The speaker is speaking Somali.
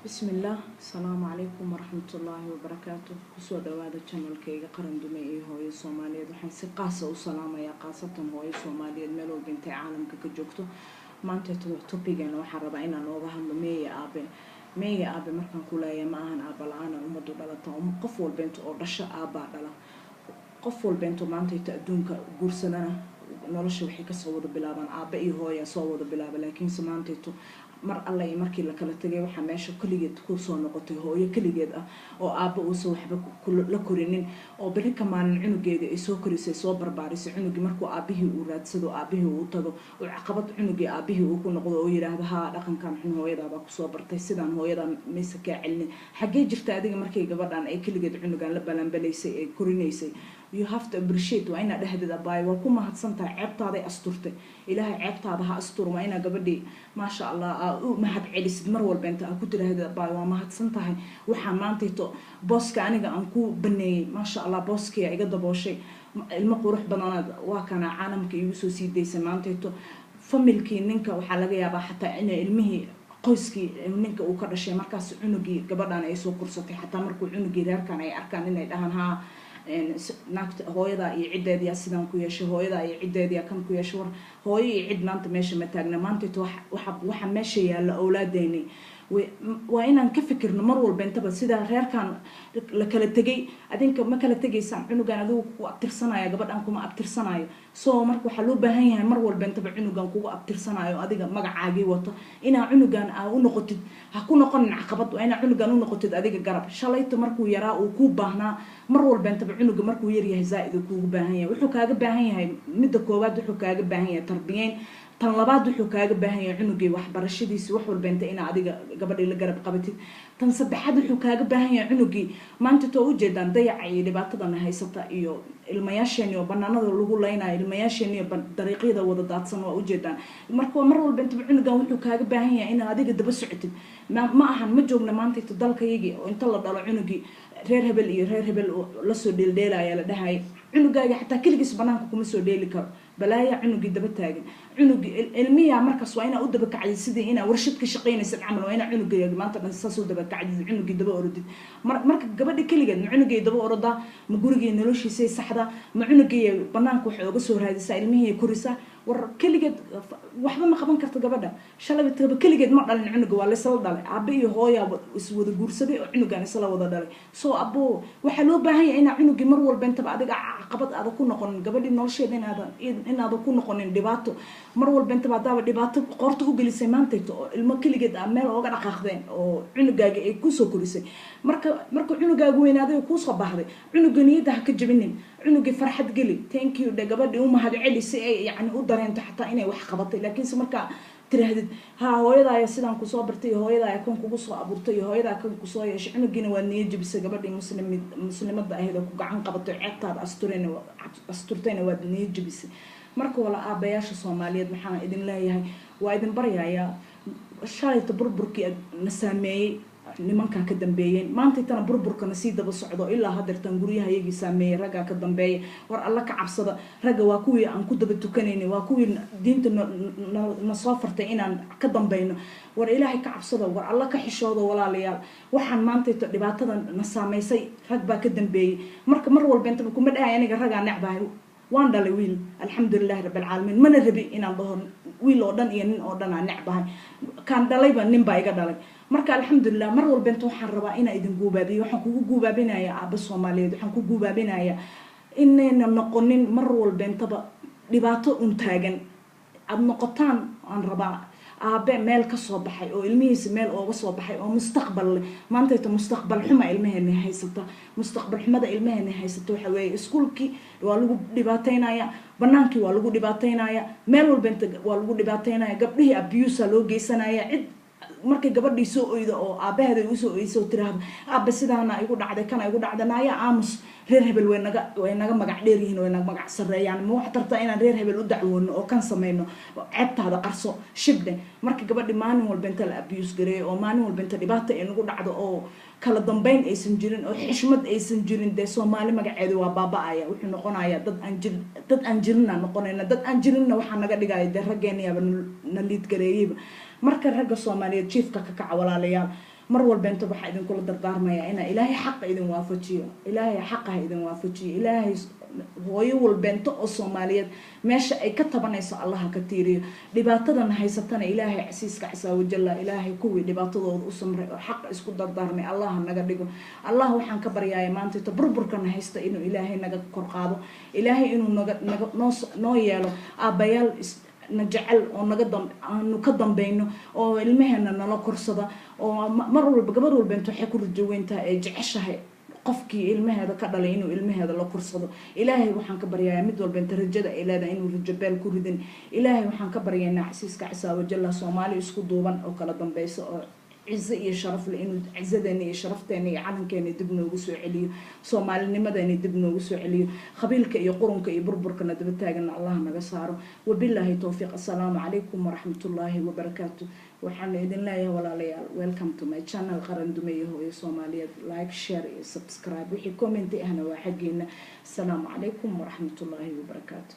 بسم الله السلام عليكم ورحمة الله وبركاته كسو دوادا channel كيغا قرن دمي هوي سوماليد waxaan si qaas ah u salaamayaa qaasatan hooyo Soomaaliyeed meel oo bintay caalamka ka joogto maanta topigan waxaan rabaa inaan nooga hadlo meeya aabe markaan ku leeyahay ma ahan aaba la'aan umadu dhalata qof walba inta oo dhasha aaba dhala qof walba inta maanta adduunka guursadana nolosha waxay ka soo wada bilaabaan aabe iyo hooyo soo wada bilaaba laakiin samaanteeto mar alla ay markii la kala tagay waxa meesha kaligeed ku soo noqotay hooyo kaligeed ah oo aaba uu soo waxba la korinin oo bari ka maalin cunugeeda ay soo korisay soo barbaarisay cunugii markuu aabihii uu raadsado aabihii uu tago oo caqabad cunugii aabihii uu ku noqdo oo yiraahdo ha dhaqankan xun hooyadaaba ku soo bartay sidaan hooyada maysa ka celin xagee jirta adiga markay gabadhan ay kaligeed cunugan la balanbalaysay ay korinaysay you have to appreciate waa ina dhahdid abaay waa ku mahadsantahay ceebtaada asturtay ilaahay ceebtaada ha astur waa ina gabadhii ma sha Allah u mahad celisid mar walba inta ku tiraahdo abaay waa mahadsantahay waxaan maantayto booska aniga aan ku baneeyay ma sha Allah booskiya iga dabooshay ilmo qurux badan waa kana caalamka igu soo siideysay maantayto familkii ninka waxa laga yaabaa xataa in ilmihii qoyskii ninka uu ka dhashay markaas cunugii gabadhan ay soo kursatay xataa markuu cunugii reerkan ay arkaan inay dhahan ha naagta hooyada iyo cideedii sidaan ku yeeshay hooyada iyo cideedii kan ku yeeshay war hooyo iyo cid maanta meesha ma taagna maanta waxa meesha yaala awlaadeeni waa inaan ka fikirno mar walba intaba sida reerkan la kala tagay adinka ma kala tagaysaan cunugan adigu ku abtirsanaya gabadhan kuma abtirsanayo soo marka waxa loo baahan yahay mar walba intaba cunugan kugu abtirsanayo adiga magacaagii wato ina cunugan u noqotid ha ku noqon caqabad waa ina cunugan u noqotid adiga garab shalayto markuu yaraa uu ku baahnaa mar walba intaba cunuga markuu yar yahay zaaid uu kugu baahan yahay wuxuu kaaga baahan yahay midda koowaad wuxuu kaaga baahan yahay tarbiyeyn tan labaad wuxuu kaaga baahan yahay cunugii waxbarashadiisa wax walba inta ina adiga gabadhii la garab qabatid tan saddexaad wuxuu kaaga baahan yahay cunugii maanta too u jeedaan dayaca iyo dhibaatadan haysata iyo ilmayaasheen iyo banaanada lagu leynayo ilmayaasheen iyo dariiqyada wada daadsan waa u jeedaan marka mar walba inta cunugan wuxuu kaaga baahan yahay in adiga daba socotid ma ahan ma joogna maanta dalkayagii oo inta la dhalo cunugii reer hebel iyo reer hebel la soo dheeldheelaya la dhahay cunugaaga xataa kaligiis banaanka kuma soo dheeli karo balaaya cunugii daba taagan cunugii ilmiya markaas waa ina u daba kacday sidii ina warshad ka shaqeynaysa camal waa ina cunugaaga maanta dhan saas u daba kacday cunugii daba orodid marka gabadha kaligeed ma cunugii daba oroda ma gurigii noloshiisa saxda ma cunugii banaanka wax uga soo raadisa ilmihii korisa war kaligeed waxba ma qaban karto gabadha shalay taba kaligeed ma dhalin cunuga waa la isla dhalay aabe iyo hooyo is wada guursaday oo cunugan isla wada dhalay soo abo waxa loo baahan yahay ina cunugii mar walba inta adiga caqabad aad ku noqon gabadhii nolosheeda inaad ku noqonin dhibaato mar walba inta baad dhibaato qorta u gelisay maantayto oo ilmo kaligeed meel ooga dhaqaaqdeen oo cunugaaga ay ku soo korisay marka cunugaaga weynaaday ku soo baxday cunuga niyada ha ka jabinin cunuga farxad gali thank you gabadhii u mahad celisay ay yani u dareento xataa inay wax qabatay laakiin marka tirahdid ha hooyadaaya sidaan ku soo bartay hooyadaaya kan kugu soo abuurtay hooyadaa kan ku soo yeeshay cunugiina waa niyad jabisay gabadhii muslimada ahayd ku gacan qabatay ceebtaada asturtayna waa niyad jabisay marka wala aabayaasha Soomaaliyeed waxaan idin leeyahay waa idin baryayaa shalayta burburkii na saameeyay nimanka ka dambeeyeen maanta tan burburkana si daba socdo ilaa hadeertan guriyaha iyagii saameeyay raga ka dambeeyay war alla ka cabsada raga waa kuwii aan ku daba tukanayna waa kuwii diinta na soo fartay inaan ka dambeeyno war ilaahay ka cabsada war alla ka xishoodo walaalayaal waxaan maanta dhibaatada na saameysay rag baa ka dambeeyay marka mar walba inta kuma dhahay aniga raga nacbahay waan dhalay wiil alxamdulillaah rabbil caalamiin mana rabi inaan dhaho wiil oo dhan iyo nin oo dhan aan nacbahay kan dhalayba nin baa iga dhalay marka alxamdulillaah mar walba inta waxaan rabaa inaan idin guubaabiyo waxaan kugu guubaabinayaa aaba Soomaaliyeed waxaan ku guubaabinayaa inayna noqonin mar walba intaba dhibaato taagan aad noqotaan aan rabaa aabe meel ka soo baxay oo ilmihiisa meel ooga soo baxay oo mustaqbal maanta inta mustaqbal xuma ilmaheena haysata mustaqbal xumada ilmaheena haysata waxa weeye iskuulkii waa lagu dhibaateynaya banaankii waa lagu dhibaateynaya meel walba inta waa lagu dhibaateynaya gabdhihii abuse loo geysanaya cid markay gabadhii soo oydo oo aabaheeda u soo oyso tiraahdo aabe sidaana igu dhacday kana igu dhacdanaya aamus reer hebel way naga magac dheer yihiin way naga magac sareeyaan ma wax tarta inaan reer hebel u dacwoono oo kan sameeyno ceebtaada qarso shibde marka gabadhii maalin walba inta la abuse gareeyo oo maalin walba inta dhibaato ay nagu dhacdo oo kala dambeyn aysan jirin oo xishmad aysan jirin de Soomaali magaceedu waa baaba'aya wuxuu noqonayaa dad aan jirina noqonayna dad aan jirina waxa naga dhigay de rageeniyaaba na liid gareeyay marka ragga Soomaaliyeed jiifka ka kaca walaalayaal mar walba inta waxa idin kula dardaarmaya ina ilaahay xaq idin waafajiyo ilaahay xaq idin waafajiyo ilaahay hooyo walbeento oo Soomaaliyeed meesha ay ka tabanayso Allah ka tiiriyo dhibaatadan haysatana ilaahay casiiska cisaa wajalla ilaahay kuwii dhibaatadooda u samray oo xaq isku dardaarmay Allah naga dhigo Allah waxaan ka baryayaa maanta inta burburkan haysta inuu ilaahay naga kor qaado ilaahay inuu naga noo yeelo aabayaal نجعل أنو كدم بينه أو المهنة نلا كرصة أو مرة بقبل والبنت حكوا الجوين تا جعشها قفكي المهنة كذا لينو المهنة لا كرصة إلهي وحن كبر يا مد والبنت رجال إلى ده إنه الجبال كردين إلهي وحن كبر يا نعسيس كعسى وجل صومالي يسكت دوبان أو كلا دم بيس عزة يشرف لإنه عزة دني شرف تاني عالم كان يدبنا وسوي عليه صومال نمدني يدبنا وسوي عليه خبيلك يقرن كيبربر كنا دبتاجنا الله نجساره وبالله توفيق السلام عليكم ورحمة الله وبركاته وحنا إذن الله يا ولا ليال welcome to my channel قرن دمية هو صومالية like share subscribe وحي كومنتي أنا واحد جينا السلام عليكم ورحمة الله وبركاته